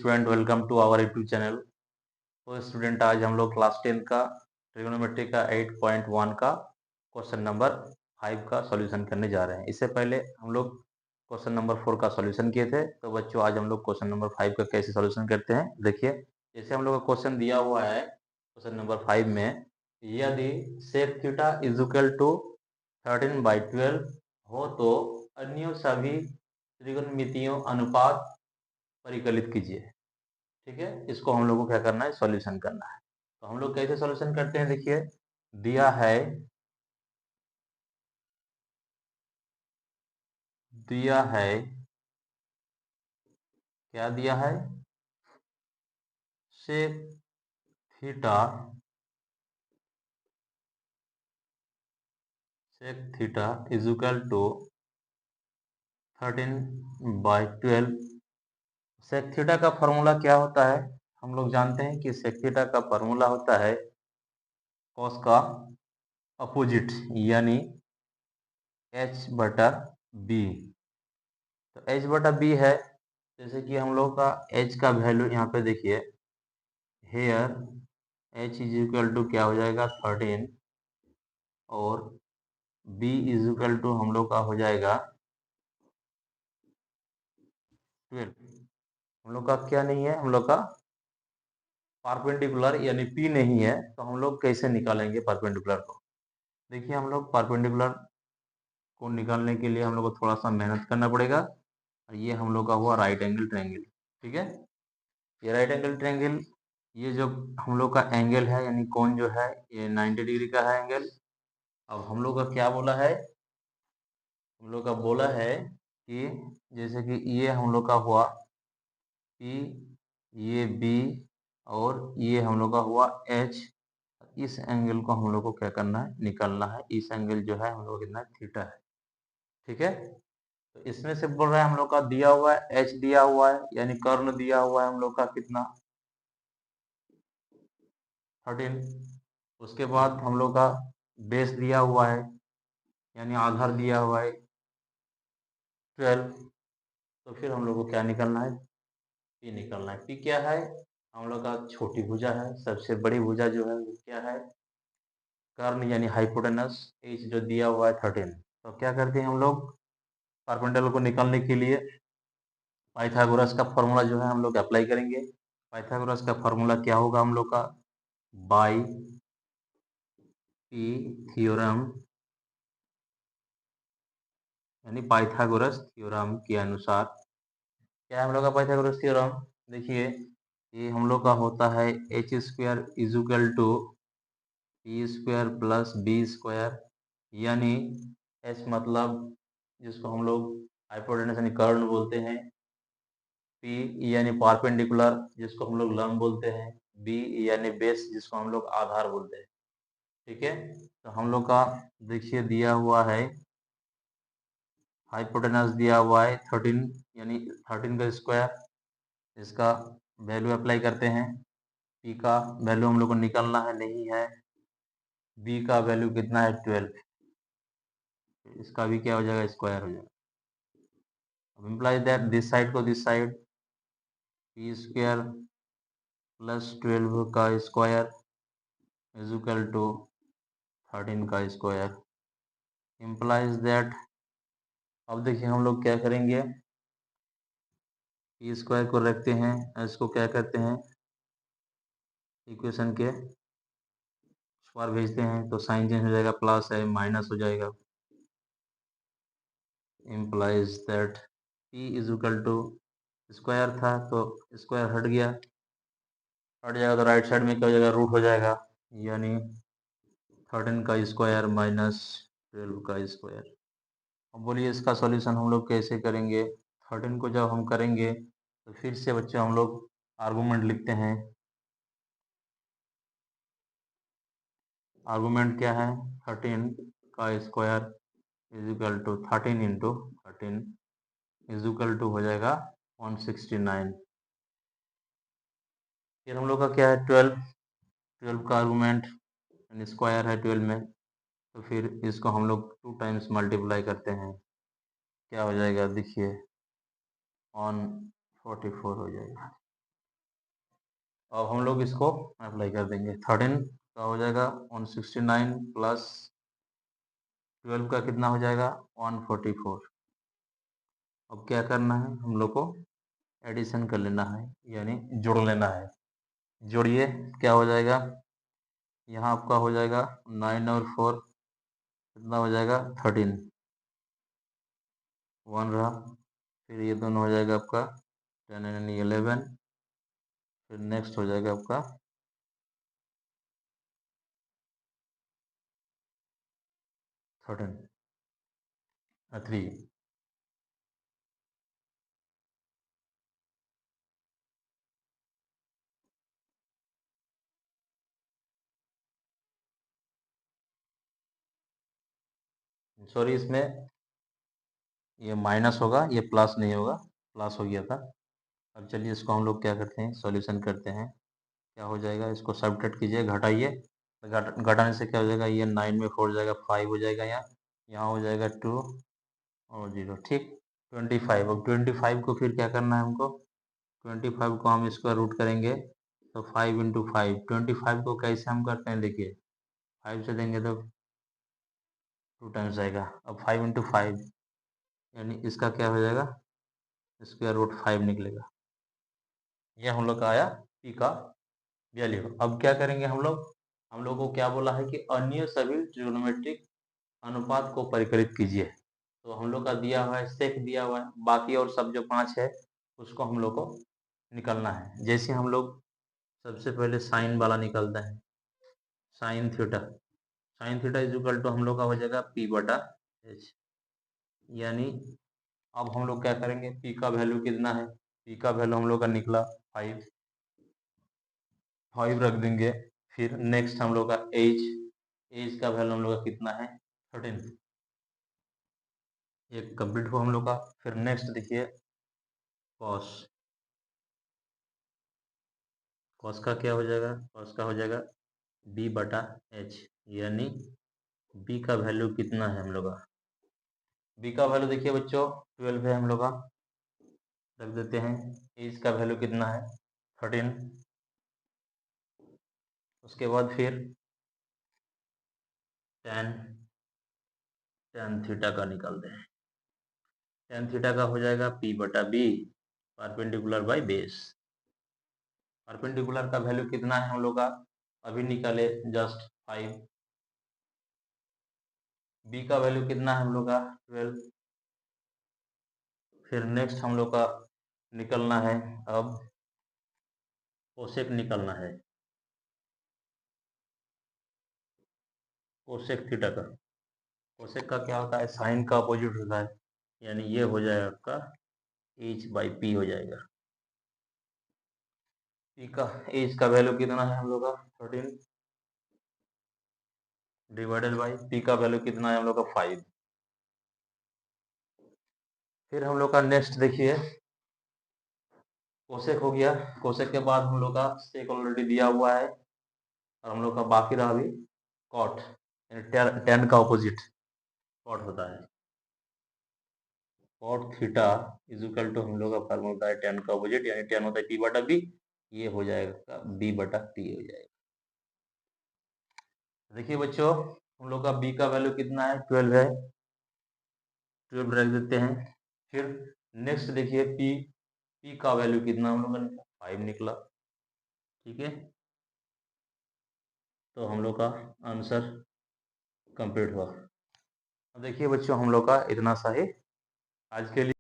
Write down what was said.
Student, welcome to our YouTube channel. तो student, आज हम लोग क्लास 10 का ट्रिग्नोमेट्री का 8.1 का क्वेश्चन नंबर 5 का सॉल्यूशन करने जा रहे हैं। इससे पहले हम लोग क्वेश्चन नंबर 4 का सॉल्यूशन किए थे। तो बच्चों, आज हम लोग क्वेश्चन नंबर 5 का कैसे सॉल्यूशन करते हैं देखिए। जैसे हम लोग का क्वेश्चन दिया हुआ है क्वेश्चन नंबर 5 में, यदि sec theta is equal to 13/12 हो तो अन्य सभी त्रिकोणमितियों अनुपात परिकलित कीजिए। ठीक है, इसको हम लोग को क्या करना है, सॉल्यूशन करना है। तो हम लोग कैसे सॉल्यूशन करते हैं देखिए। दिया है क्या दिया है, sec theta is equal to 13/12। Sec theta का फॉर्मूला क्या होता है, हम लोग जानते हैं कि सेक थीटा का फॉर्मूला होता है कॉस का अपोजिट यानी h/b। तो h/b है, जैसे कि हम लोग का h का वैल्यू यहाँ पे देखिए, here h is equal to क्या हो जाएगा 13 और b इज इक्वल टू हम लोग का हो जाएगा 12। हम लोग का क्या नहीं है, हम लोग का परपेंडिकुलर यानी p नहीं है। तो हम लोग कैसे निकालेंगे परपेंडिकुलर को, देखिए हम लोग परपेंडिकुलर को निकालने के लिए हम लोग को थोड़ा सा मेहनत करना पड़ेगा। और ये हम लोग का हुआ राइट एंगल ट्रायंगल। ठीक है, ये राइट एंगल ट्रायंगल, ये जो हम लोग का एंगल है यानी कोण जो है ये 90 डिग्री का है एंगल। अब हम लोग का क्या बोला है, हम लोग का बोला है कि जैसे कि ये हम लोग का हुआ P, ये B और ये हम लोग का हुआ H। इस एंगल को हम लोग को क्या करना है, निकालना है। इस एंगल जो है हम लोग कितना थीटा है। ठीक है, तो इसमें से बोल रहा है हम लोग का दिया हुआ है H दिया हुआ है यानी कर्ण दिया हुआ है हम लोग का कितना 13। उसके बाद हम लोग का बेस दिया हुआ है यानी आधार दिया हुआ है 12। तो फिर हम लोग को क्या निकलना है, पी निकलना है। पी क्या है, हम लोग का छोटी भुजा है, सबसे बड़ी भुजा जो है वो क्या है, कर्ण यानी हाइपोटेनस। एच जो दिया हुआ है 13। तो क्या करते हैं हम लोग परपेंडिकुलर को निकालने के लिए पाइथागोरस का फॉर्मूला जो है हम लोग अप्लाई करेंगे। पाइथागोरस का फॉर्मूला क्या होगा हम लोग का, बाई पी थ्योरम यानी पाइथागोरस थ्योरम के अनुसार। क्या है हम लोग का पाइथागोरस थ्योरम, देखिए ये हम लोग का होता है H square is equal to P square plus B square, यानी एच मतलब जिसको हम लोग हाइपोटेनस यानी कर्ण बोलते हैं, पी यानी परपेंडिकुलर जिसको हम लोग लंब बोलते हैं, बी यानी बेस जिसको हम लोग आधार बोलते हैं। ठीक है, तो हम लोग का देखिए दिया हुआ है हाइपोटेनस दिया हुआ है 13 यानी 13 का स्क्वायर। इसका वैल्यू अप्लाई करते हैं। पी का वैल्यू हम लोग को निकालना है, नहीं है। बी का वैल्यू कितना है 12, इसका भी क्या हो जाएगा, स्क्वायर हो जाएगा। अब इम्प्लाइज दैट दिस साइड को this side P square plus 12 का स्क्वायर इज इक्वल टू 13 का स्क्वायर। इम्प्लाइज दैट, अब देखिए हम लोग क्या करेंगे, पी स्क्वायर को रखते हैं, इसको क्या करते हैं इक्वेशन के स्क्वायर भेजते हैं तो साइन चेंज हो जाएगा, प्लस है माइनस हो जाएगा। Implies that P is equal to square था तो स्क्वायर हट गया, हट जाएगा तो राइट साइड में क्या हो जाएगा, रूट हो जाएगा, यानी 13 का स्क्वायर माइनस 12 का स्क्वायर। अब बोलिए इसका सॉल्यूशन हम लोग कैसे करेंगे। 13 को जब हम करेंगे तो फिर से बच्चे हम लोग आर्गूमेंट लिखते हैं। आर्गूमेंट क्या है, 13 का square is equal to 13 into 13 is equal to हो जाएगा 169। फिर हम लोग का क्या है 12 का आर्गूमेंट यानी स्क्वायर है 12 में, तो फिर इसको हम लोग 2 टाइम्स मल्टीप्लाई करते हैं, क्या हो जाएगा देखिए 144 हो जाएगा। अब हम लोग इसको अप्लाई कर देंगे। 13 का हो जाएगा 169 प्लस 12 का कितना हो जाएगा 144। अब क्या करना है हम लोग को एडिशन कर लेना है, यानी जोड़ लेना है। जोड़िए, क्या हो जाएगा, यहाँ आपका हो जाएगा 9 और 4 कितना हो जाएगा 13, 1 रहा। फिर ये दोनों हो जाएगा आपका 10 एंड 11। फिर नेक्स्ट हो जाएगा आपका 13 3। सॉरी, इसमें ये माइनस होगा, ये प्लस नहीं होगा, प्लस हो गया था। अब चलिए इसको हम लोग क्या करते हैं, सॉल्यूशन करते हैं। क्या हो जाएगा, इसको सब्ट्रैक्ट कीजिए, घटाइए। तो घटाने से क्या हो जाएगा, ये 9 में 4 जाएगा 5 हो जाएगा, यहाँ हो जाएगा 2 और 0, ठीक। 25, अब 25 को फिर क्या करना है हमको, 25 को हम इसका रूट करेंगे तो 5 इंटू 5। 25 को कैसे हम करते हैं, देखिए 5 से देंगे तो 2 टाइम्स आएगा। अब 5 इंटू 5 यानी इसका क्या हो जाएगा, स्क्वायर रूट 5 निकलेगा। ये हम लोग का आया पी का वैल्यू। अब क्या करेंगे हम लोग को क्या बोला है कि अन्य सभी ट्रिग्नोमेट्रिक अनुपात को परिकलित कीजिए। तो हम लोग का दिया हुआ है सेक दिया हुआ है, बाकी और सब जो 5 है उसको हम लोग को निकलना है। जैसे हम लोग सबसे पहले साइन वाला निकलता है, sine theta. Sine theta is equal to हम लोग का हो जाएगा पी बटा एच। यानी अब हम लोग क्या करेंगे, पी का वैल्यू कितना है, पी का वैल्यू हम लोग का निकला 5 रख देंगे। फिर नेक्स्ट हम लोग का एज का वैल्यू हम लोग का कितना है 13। ये कंप्लीट हुआ हम लोग का। फिर नेक्स्ट देखिए कॉस। कॉस का क्या हो जाएगा, कॉस का हो जाएगा बी बटा एच। यानी बी का वैल्यू कितना है हम लोग का, बी का वैल्यू देखिए बच्चों 12 है हम लोग का, रख देते हैं। एज का वैल्यू कितना है 13। उसके बाद फिर टेन टेन थीटा का निकालते हैं। टेन थीटा का हो जाएगा पी बटा B perpendicular by base. Perpendicular का वैल्यू कितना है हम लोग का, अभी निकाले जस्ट 5। बी का वैल्यू कितना है हम लोग का 12। फिर नेक्स्ट हम लोग का निकलना है, अब कोसेक निकलना है, कोसेक थीटा का। कोसेक का क्या होता है, साइन का अपोजिट होता है। यानी ये हो जाएगा आपका एच बाई पी हो जाएगा। पी का एच का वैल्यू कितना है हम लोग का 13 डिवाइडेड बाई पी का वैल्यू कितना है हम लोग का 5। फिर हम लोग का नेक्स्ट देखिए कोसेक हो गया। कोसेक के बाद हम लोग का सेक ऑलरेडी दिया हुआ है, और हम लोग का बाकी रहा अभी कॉट, यानी टेन का ऑपोजिट कॉट होता है। Cot theta is equal to हम लोग का फॉर्मूला होता है टेन का ऑपोजिट, यानी टेन होता है पी बटा बी, ये हो जाएगा बी बटा टी हो जाएगा। देखिए बच्चों हम लोग का बी का वैल्यू कितना है 12 है, 12 रख देते हैं। फिर नेक्स्ट देखिए पी का वैल्यू कितना हम लोग का 5 निकला, ठीक है। तो हम लोग का आंसर कंप्लीट हुआ। अब देखिए बच्चों हम लोग का इतना सा ही आज के लिए।